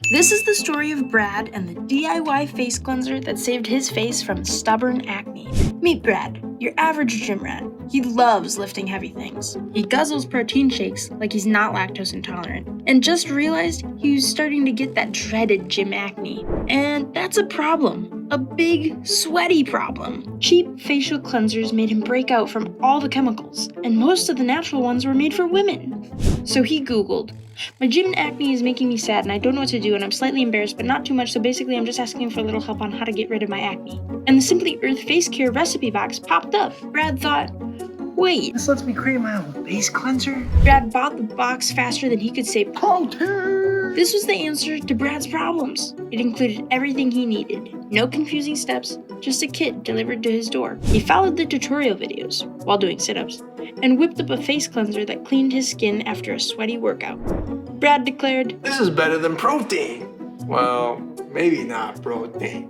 This is the story of Brad and the DIY face cleanser that saved his face from stubborn acne. Meet Brad, your average gym rat. He loves lifting heavy things. He guzzles protein shakes like he's not lactose intolerant, and just realized he was starting to get that dreaded gym acne. And that's a problem. A big, sweaty problem. Cheap facial cleansers made him break out from all the chemicals, and most of the natural ones were made for women. So he Googled, "My gym acne is making me sad and I don't know what to do, and I'm slightly embarrassed, but not too much, so basically I'm just asking for a little help on how to get rid of my acne." And the Simply Earth Face Care recipe box popped up. Brad thought, wait. This lets me create my own face cleanser? Brad bought the box faster than he could say Protein! This was the answer to Brad's problems. It included everything he needed. No confusing steps, just a kit delivered to his door. He followed the tutorial videos while doing sit-ups and whipped up a face cleanser that cleaned his skin after a sweaty workout. Brad declared, "This is better than protein." Well, maybe not protein.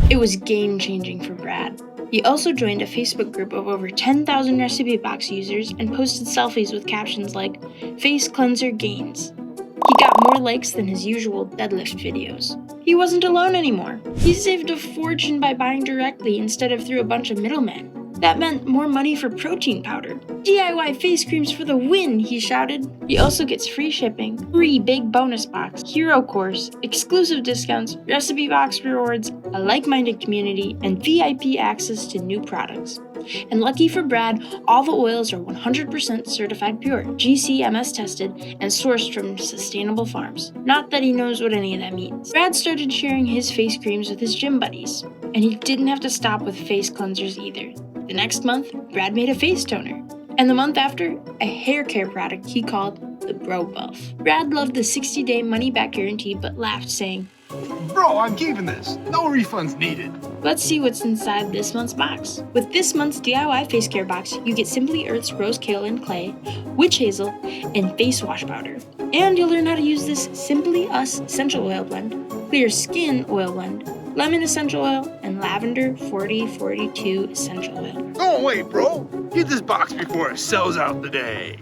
It was game-changing for Brad. He also joined a Facebook group of over 10,000 recipe box users and posted selfies with captions like, "Face cleanser gains." He got more likes than his usual deadlift videos. He wasn't alone anymore. He saved a fortune by buying directly instead of through a bunch of middlemen. That meant more money for protein powder. "DIY face creams for the win," he shouted. He also gets free shipping, free big bonus box, hero course, exclusive discounts, recipe box rewards, a like-minded community, and VIP access to new products. And lucky for Brad, all the oils are 100% certified pure, GCMS tested, and sourced from sustainable farms. Not that he knows what any of that means. Brad started sharing his face creams with his gym buddies, and he didn't have to stop with face cleansers either. The next month, Brad made a face toner, and the month after, a hair care product he called the Bro Buff. Brad loved the 60-day money-back guarantee but laughed, saying, Bro, I'm keeping this. No refunds needed. "Let's see what's inside this month's box." With this month's DIY face care box, you get Simply Earth's rose kale and clay, witch hazel, and face wash powder. And you'll learn how to use this Simply Us essential oil blend, clear skin oil blend, lemon essential oil, and lavender 4042 essential oil. Don't wait, bro. Get this box before it sells out today.